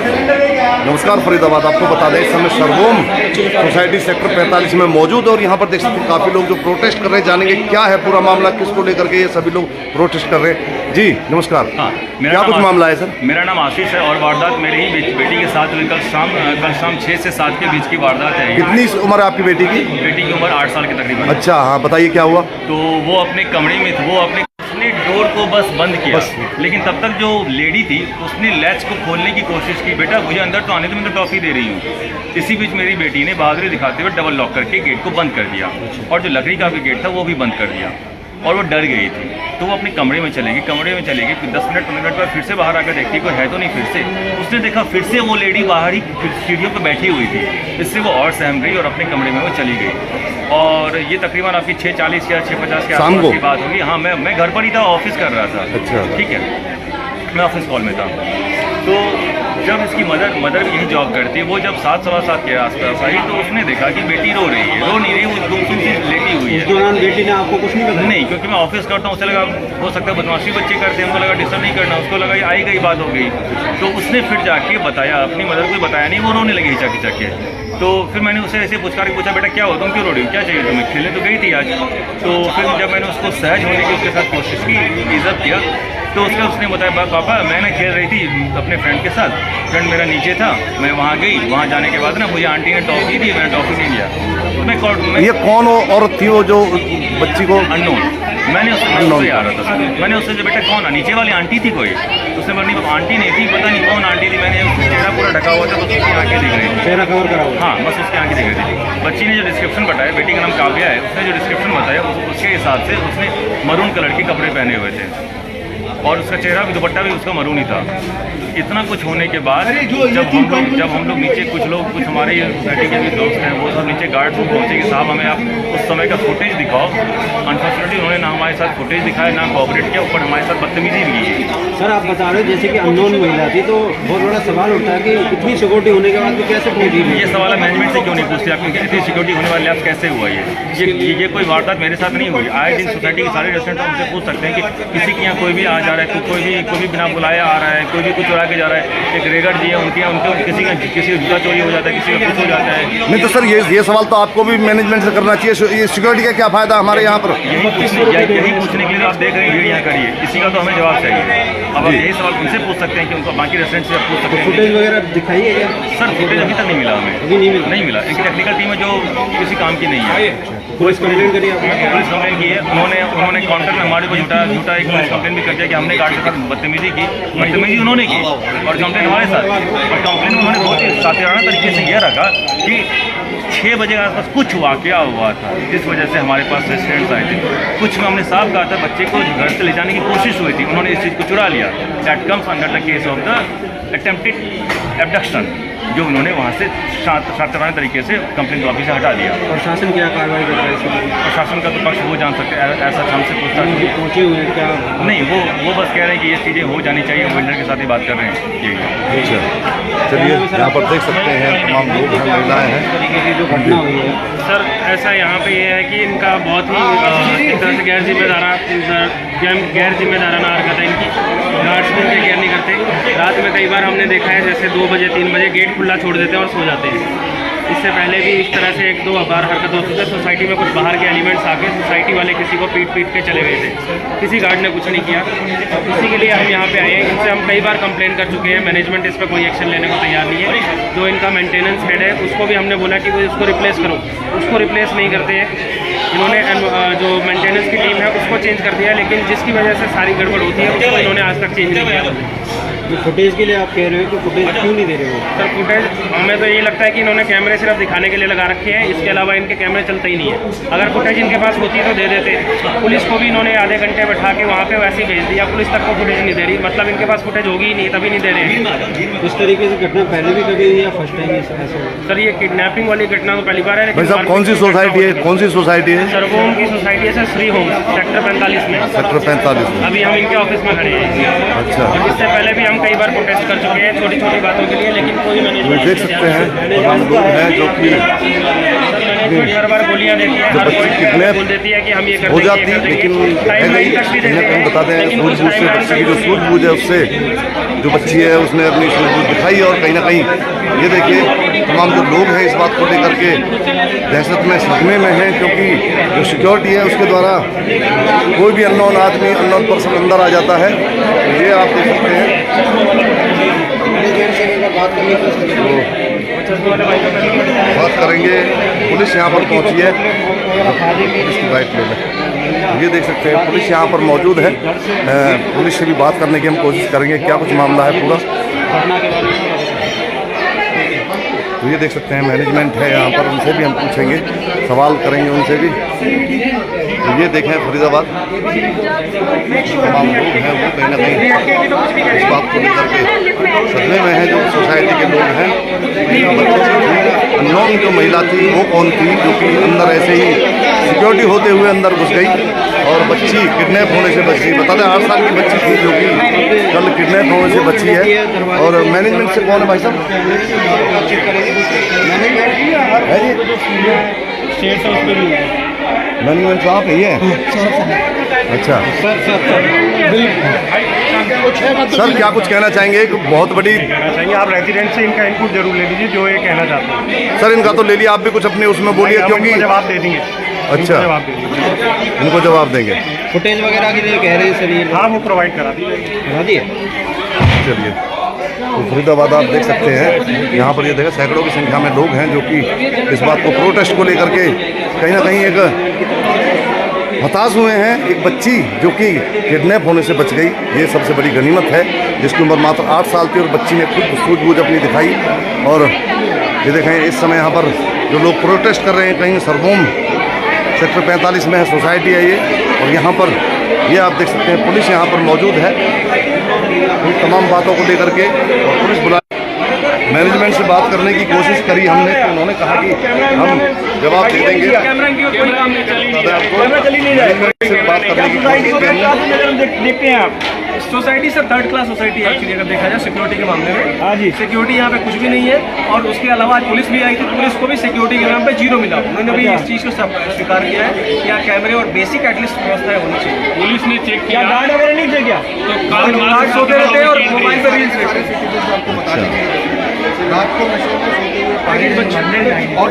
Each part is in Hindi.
नमस्कार फरीदाबाद, आपको बता दें इस समय सर्वोम सोसाइटी सेक्टर 45 में मौजूद है और यहाँ पर देख सकते हैं काफ़ी लोग जो प्रोटेस्ट कर रहे हैं। जानेंगे क्या है पूरा मामला, किसको लेकर के ये सभी लोग प्रोटेस्ट कर रहे हैं। जी नमस्कार। हाँ, क्या कुछ मामला है सर? मेरा नाम आशीष है और वारदात मेरी ही बेटी के साथ हुई। कल शाम 6 से 7 के बीच की वारदात है। कितनी उम्र है आपकी बेटी की? बेटी की उम्र 8 साल की तकरीबन। अच्छा, हाँ बताइए क्या हुआ? तो वो अपने कमरे में थी, वो अपने डोर को बस बंद किया लेकिन तब तक जो लेडी थी उसने लैच को खोलने की कोशिश की। बेटा मुझे अंदर तो आने दो, मैं तो टॉफ़ी दे रही हूँ। इसी बीच मेरी बेटी ने बहादुरी दिखाते हुए डबल लॉक करके गेट को बंद कर दिया और जो लकड़ी का भी गेट था वो भी बंद कर दिया और वो डर गई थी। तो वो अपने कमरे में चलेगी फिर 10 मिनट 15 मिनट बाद फिर से बाहर आकर देखती कोई है तो नहीं। फिर से उसने देखा, फिर से वो लेडी बाहर ही सीढ़ियों पर बैठी हुई थी। इससे वो और सहम गई और अपने कमरे में वो चली गई। और ये तकरीबन आपकी 6:40 या 6:50 के आसपास की बात होगी। हाँ, मैं घर पर ही था, ऑफिस कर रहा था। अच्छा, ठीक है, मैं ऑफिस कॉल में था। तो जब इसकी मदर भी यही जॉब करती है, वो जब 7-7:15 के आसपास आई तो उसने देखा कि बेटी रो रही है, रो नहीं रही, वो गुमसुम सी लेटी हुई है। इस दौरान बेटी ने आपको कुछ नहीं बताया? नहीं, क्योंकि मैं ऑफिस करता हूँ, उसे लगा हो सकता है बदमाशी बच्चे करते हैं, हमको लगा डिस्टर्ब नहीं करना, उसको लगा आई गई बात हो गई। तो उसने फिर जाके बताया, अपनी मदर को बताया नहीं, वो रोने लगी हिचक के। तो फिर मैंने उसे ऐसे पूछा बेटा क्या हो, तुम क्यों रो रही हो, क्या चाहिए तुम्हें, खेलने तो गई थी आज। तो फिर जब मैंने उसको सहज होने की उसके साथ कोशिश की, इज्जत किया, तो उसने बताया पापा मैं ना खेल रही थी अपने फ्रेंड के साथ, फ्रेंड मेरा नीचे था, मैं वहाँ गई, वहाँ जाने के बाद ना मुझे आंटी ने टॉफ़ी दी, मैंने टॉफ़ी नहीं लिया। मैं ये कौन औरत थी वो जो बच्ची को? अननोन। मैंने उससे आ रहा था, मैंने उससे जो बेटा कौन है, नीचे वाली आंटी थी कोई, उसने बोली आंटी नहीं थी, पता नहीं कौन आंटी थी। मैंने उसका चेहरा पूरा ढका हुआ था तो उसकी आंखें दिख रही थी, चेहरा कवर करा हुआ। हाँ बस उसकी आंखें दिख रही थी। बच्ची ने जो डिस्क्रिप्शन बताया, बेटी का नाम काव्या है, उसने जो डिस्क्रिप्शन बताया उसके हिसाब से उसने मरून कलर के कपड़े पहने हुए थे और उसका चेहरा भी, दुपट्टा भी उसका मरून ही था। इतना कुछ होने के बाद जब हम लोग नीचे, कुछ हमारे सोसाइटी के भी दोस्त हैं, वो सब नीचे गार्ड को पहुँचे कि साहब हमें आप उस समय का फुटेज दिखाओ। अनफॉर्चुनेटली उन्होंने ना हमारे साथ फुटेज दिखाया, ना कोऑपरेट किया, ऊपर हमारे साथ बदतमीजी भी की। सर आप बता रहे हो जैसे कि अननोन महिला थी, तो बहुत बड़ा सवाल उठता है कि इतनी सिक्योरिटी होने के बाद भी कैसे पहुंची? ये सवाल मैनेजमेंट से क्यों नहीं पूछते आप, इतनी सिक्योरिटी होने वाले लैब्स कैसे हुआ? ये कोई वारदात मेरे साथ नहीं हुई। आए दिन सोसाइटी के सारे रेस्टोरेंट उनसे पूछ सकते हैं कि किसी के यहाँ कोई भी आ जा रहा है, कोई भी बिना बुलाया आ रहा है, कोई भी कुछ चुरा के जा रहा है। एक रेगर जी है उनके किसी का जूता चोरी हो जाता है, किसी का कुछ हो जाता है। नहीं तो सर ये सवाल तो आपको भी मैनेजमेंट से करना चाहिए। ये सिक्योरिटी का क्या फायदा हमारे यहाँ पर? यही पूछने के लिए आप देख रहे हैं भीड़ यहाँ करिए, इसी का तो हमें जवाब चाहिए। अब आप यही सवाल उनसे पूछ सकते हैं कि उनको बाकी रेस्टोरेंट से पूछ सकते हैं। फुटेज वगैरह दिखाई है क्या? सर फुटेज अभी तक नहीं मिला हमें, नहीं मिला। इनकी टेक्निकल टीम है जो किसी काम की नहीं है। पुलिस कंप्लेंट करी? पुलिस कंप्लेंट की है, उन्होंने काउंटर में हमारे को झूठा एक पुलिस कंप्लेंट भी कर दिया कि हमने गार्ड के साथ बदतमीजी उन्होंने की और कंप्लेंट हमारे साथ। और कंप्लेंट उन्होंने बहुत ही साधारण तरीके से यह रखा कि 6 बजे के आसपास कुछ वाकया हुआ था जिस वजह से हमारे पास रेस्टोरेंट्स आए थे। कुछ में हमने साफ कहा था बच्चे को घर से ले जाने की कोशिश हुई थी, उन्होंने इस चीज़ को चुरा लिया। That comes under the case of the attempted abduction, जो उन्होंने वहाँ से शांतराना तरीके से कंप्लेंट ऑफिस से हटा दिया। प्रशासन क्या कार्रवाई कर रहा है इसमें? प्रशासन का तो पक्ष वो जान सकते हैं, ऐसा हमसे पूछताछ पहुँचे हुए हैं क्या? नहीं, वो बस कह रहे हैं कि ये चीज़ें हो जानी चाहिए, वेंडर के साथ ही बात कर रहे हैं। यही अच्छा, चलिए यहाँ पर देख सकते हैं तमाम लोग हैं, महिलाएँ हैं। तरीके की जो घटना हुई है सर, ऐसा यहाँ पे ये है कि इनका बहुत ही एक तरह से गैर जिम्मेदाराना हरकत है इनकी। गार्ड्स भी इनके केयर नहीं करते। रात में कई बार हमने देखा है जैसे 2 बजे 3 बजे गेट खुला छोड़ देते हैं और सो जाते हैं। इससे पहले भी इस तरह से 1-2 बार हरकत हो चुकी है। सोसाइटी में कुछ बाहर के एलिमेंट्स आके सोसाइटी वाले किसी को पीट के चले गए थे, किसी गार्ड ने कुछ नहीं किया। और इसी के लिए हम यहाँ पे आए हैं। इनसे हम कई बार कंप्लेंट कर चुके हैं, मैनेजमेंट इस पर कोई एक्शन लेने को तैयार नहीं है। जो इनका मेंटेनेंस हेड है उसको भी हमने बोला कि वो इसको रिप्लेस करो, उसको रिप्लेस नहीं करते हैं। इन्होंने जो मेंटेनेंस की टीम है उसको चेंज कर दिया, लेकिन जिसकी वजह से सारी गड़बड़ होती है उसको इन्होंने आज तक चेंज नहीं किया। तो फुटेज के लिए आप कह रहे हो कि फुटेज क्यों नहीं दे रहे हो? सर फुटेज हमें तो यही लगता है कि इन्होंने कैमरे सिर्फ दिखाने के लिए लगा रखे हैं, इसके अलावा इनके कैमरे चलते ही नहीं है। अगर फुटेज इनके पास होती तो दे देते। पुलिस को भी इन्होंने आधे घंटे बैठा के वहाँ पे वैसे ही भेज दिया, पुलिस तक को फुटेज नहीं दे रही। मतलब इनके पास फुटेज होगी ही नहीं, तभी नहीं दे रहे हैं। इस तरीके से घटना पहले भी कभी हुई या फर्स्ट टाइम ऐसा? सर ये किडनैपिंग वाली घटना तो पहली बार है। भाई साहब कौन सी सोसाइटी है, कौन सी सोसाइटी है? सर्वोम की सोसाइटी है सर, श्री होम सेक्टर 45 में। सेक्टर 45 में अभी हम इनके ऑफिस में खड़े हैं। अच्छा, और इससे पहले भी हम कई बार प्रोटेस्ट कर चुके हैं छोटी छोटी बातों के लिए, लेकिन कोई मैनेजमेंट देख सकते हैं तमाम लोग हैं जो कि हर बार गोलियां देती है, हर कोई किडनैप बोल देती है कि हम ये कर हो देंगे, जाती, ये कर लेकिन देंगे। टाइमलाइन तक भी देते हैं, बताते हैं लेकिन उस सूझबूझ से टाइमलाइन बच्ची की तक जो भी सूझबूझ है उससे जो बच्ची है उसने अपनी सूझबूझ दिखाई और कहीं ना कहीं ये देखिए तमाम जो लोग हैं इस बात को लेकर के दहशत में सदमे में हैं, क्योंकि जो सिक्योरिटी है उसके द्वारा कोई भी अननोन आदमी अननोन पर्सन अंदर आ जाता है। तो ये आप देख सकते हैं बात करेंगे। पुलिस यहाँ पर पहुँची है, इसकी बाइट ले लें। ये देख सकते हैं पुलिस यहाँ पर मौजूद है। पुलिस से भी बात करने की हम कोशिश करेंगे, क्या कुछ मामला है पूरा। तो ये देख सकते हैं मैनेजमेंट है यहाँ पर, उनसे भी हम पूछेंगे, सवाल करेंगे उनसे भी। तो ये देखें फरीदाबाद तमाम लोग हैं वो कहीं ना कहीं इस बात को लेकर के सदमे में हैं। जो सोसाइटी के लोग हैं, अननोन जो महिला थी वो कौन थी जो कि अंदर ऐसे ही सिक्योरिटी होते हुए अंदर घुस गई और बच्ची किडनैप होने से बच गई। बता दें 8 साल की बच्ची थी जो कि कल किडनैप होने से बची है। और मैनेजमेंट से कौन है भाई साहब? मैनेजमेंट साहब है ये? अच्छा सर, क्या कुछ कहना चाहेंगे? एक बहुत बड़ी चाहिए, आप रेजिडेंट से इनका इनपुट जरूर ले लीजिए जो ये कहना चाहते हैं। सर इनका तो ले लिया, आप भी कुछ अपने उसमें बोलिए, क्योंकि जवाब दे देंगे। अच्छा, जवाब दे देंगे, इनको जवाब देंगे। फुटेज वगैरह के लिए कह रहे हैं सर ये? हाँ वो प्रोवाइड करा दीजिए। करा दिए। चलिए, तो फरीदाबाद आप देख सकते हैं यहाँ पर ये देखा सैकड़ों की संख्या में लोग हैं जो कि इस बात को प्रोटेस्ट को लेकर के कहीं ना कहीं एक हताश हुए हैं। एक बच्ची जो कि किडनैप होने से बच गई, ये सबसे बड़ी गनीमत है, जिसकी उम्र मात्र 8 साल थी और बच्ची ने खुद सूझबूझ अपनी दिखाई। और ये देखें इस समय यहाँ पर जो लोग प्रोटेस्ट कर रहे हैं, कहीं सरबोम सेक्टर 45 में है सोसाइटी है ये, और यहाँ पर ये आप देख सकते हैं पुलिस यहाँ पर मौजूद है इन तमाम बातों को लेकर के। और पुलिस बुला मैनेजमेंट से बात करने की कोशिश करी हमने, तो उन्होंने कहा कि हम जवाब दे देंगे। से बात करने की कोशिश की देखते हैं आप society sir third class society है एक्चुअली, अगर देखा जाए सिक्योरिटी के मामले में। हाँ जी, सिक्योरिटी यहाँ पे कुछ भी नहीं है। और उसके अलावा आज पुलिस भी आई थी, पुलिस को भी सिक्योरिटी के नाम पे जीरो मिला। उन्होंने भी इस चीज़ को स्वीकार किया है कि यहाँ कैमरे और बेसिक एटलीस्ट व्यवस्थाएं होनी चाहिए। पुलिस ने चेक किया, गार्ड वगैरह नहीं थे क्या? तो गार्ड सोते रहते हैं और मोबाइल पर रील्स देखते हैं। आपको बता देंगे रात को और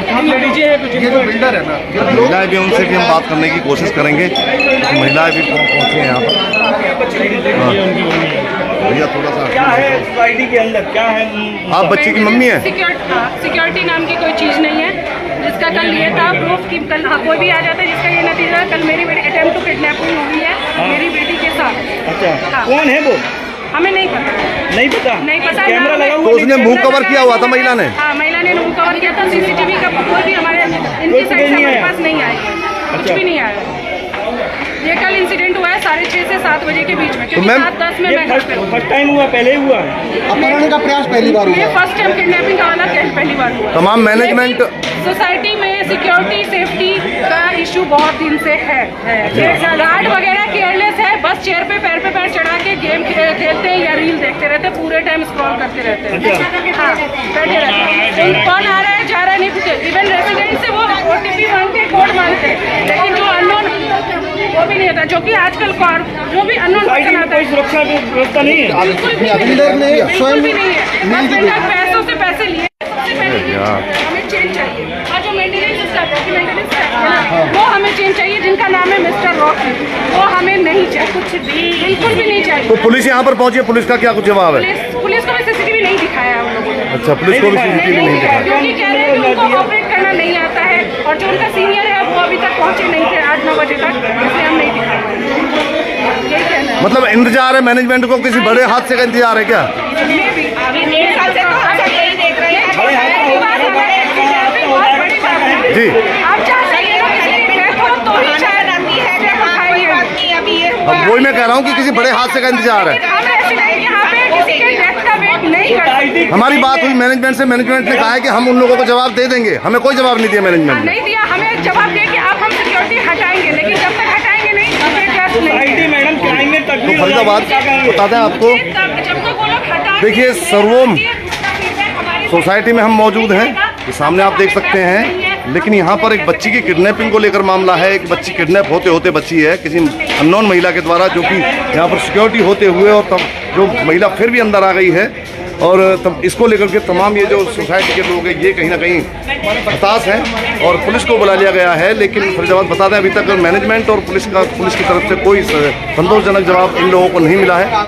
हम लेडीजें हैं कुछ जो बिल्डर है ना, महिलाएं भी, उनसे भी हम बात करने की कोशिश करेंगे। तो महिलाएं भी पहुँचे हैं यहाँ पर। भैया थोड़ा सा क्या है सोसाइटी के अंदर क्या है? आप बच्ची की मम्मी है? सिक्योरिटी नाम की कोई चीज़ नहीं है, जिसका कल ये था प्रूफ कि कल कोई भी आ जाता है जिसका ये नतीजा है। कल मेरी बेटी अटेम्प्ट टू किडनैपिंग हुई है मेरी बेटी के साथ। अच्छा, कौन है वो? हमें नहीं पता, नहीं पता, नहीं पता। कैमरा लगा हुआ तो उसने मुंह कवर किया हुआ था महिला ने? हाँ, महिला ने मुंह कवर किया था। सीसीटीवी का कोई भी हमारे इनकी साइड से हमारे पास नहीं आया, कुछ भी नहीं आया। ये कल इंसिडेंट हुआ है 6:30 से 7 बजे के बीच में, क्योंकि 7:10 में मैं घर पे हूँ। फर्स्ट टाइम हुआ, पहले हुआ है? अपहरण का प्रयास पहली बार हुआ? ये फर्स्ट टाइम किडनैपिंग का वाला केस पहली बार हुआ। तमाम मैनेजमेंट सोसाइटी में सिक्योरिटी सेफ्टी का इशू बहुत दिन से है। गार्ड वगैरह केयरलेस है, बस चेयर पे पैर चढ़ा के गेम खेलते हैं या रील देखते रहते हैं, पूरे टाइम स्क्रॉल करते रहते हैं। हाँ, बैठे रहते हैं। कौन आ रहा है जा रहा है नहीं पूछते। इवन रेसिडेंट से वो OTP मांगते, कोड मांगते हैं, लेकिन जो अननोन वो भी नहीं होता। जो कि आजकल जो भी अननोन पर्सन आता है, सुरक्षा व्यवस्था नहीं है, बिल्कुल भी नहीं है। पैसों से पैसे लिए। हमें चेंज चाहिए, और जो मेंटेनेंस स्टाफ है वो हमें चेंज चाहिए, जिनका नाम है मिस्टर रॉकी, वो हमें नहीं चाहिए, कुछ भी बिल्कुल भी नहीं चाहिए। तो पुलिस यहाँ पर पहुंची है, पुलिस का क्या कुछ जवाब है? पुलिस को भी सीसीटीवी नहीं दिखाया उन लोगों ने। अच्छा, पुलिस को भी सीसीटीवी नहीं दिखाया, क्योंकि कह रहे हैं कि उनको ऑपरेट करना नहीं आता है, और जो उनका सीनियर है वो अभी तक पहुंचे नहीं थे 8-9 बजे तक, इसलिए हम नहीं दिखाया। यही कहना है। मतलब इंतजार है मैनेजमेंट को, किसी बड़े हादसे का इंतजार है क्या? अभी 1 साल से तो हम सब यही देख रहे हैं। जी, आप चाह सकते हो किसी डेथ हो तो ही शायद आती है, अब वही मैं कह रहा हूँ कि किसी बड़े हादसे का इंतजार है। हम रेसिडेंट यहाँ पे किसी के डेथ का वेट नहीं करते। हमारी बात हुई मैनेजमेंट से, मैनेजमेंट ने कहा है कि हम उन लोगों को जवाब दे देंगे। हमें कोई जवाब नहीं दिया मैनेजमेंट ने। नहीं दिया, हमें जवाब दिया कि आप हम सिक्योरिटी हटाएंगे, लेकिन जब तक हटाएंगे नहीं सोसाइटी मैडम क्राइम में तो फरीदाबाद बताते हैं आपको। जब तक वो लोग हटा देखिए, सर्वोम सोसाइटी में हम मौजूद हैं, ये सामने आप देख सकते हैं। लेकिन यहाँ पर एक बच्ची की किडनैपिंग को लेकर मामला है। एक बच्ची किडनैप होते होते बची है किसी अननोन महिला के द्वारा, जो कि यहाँ पर सिक्योरिटी होते हुए, और तब जो महिला फिर भी अंदर आ गई है। और तब इसको लेकर के तमाम ये जो सोसाइटी के लोग हैं ये कहीं ना कहीं हताश हैं और पुलिस को बुला लिया गया है। लेकिन फरीदाबाद बता दें, अभी तक मैनेजमेंट और पुलिस की तरफ से कोई संतोषजनक जवाब इन लोगों को नहीं मिला है।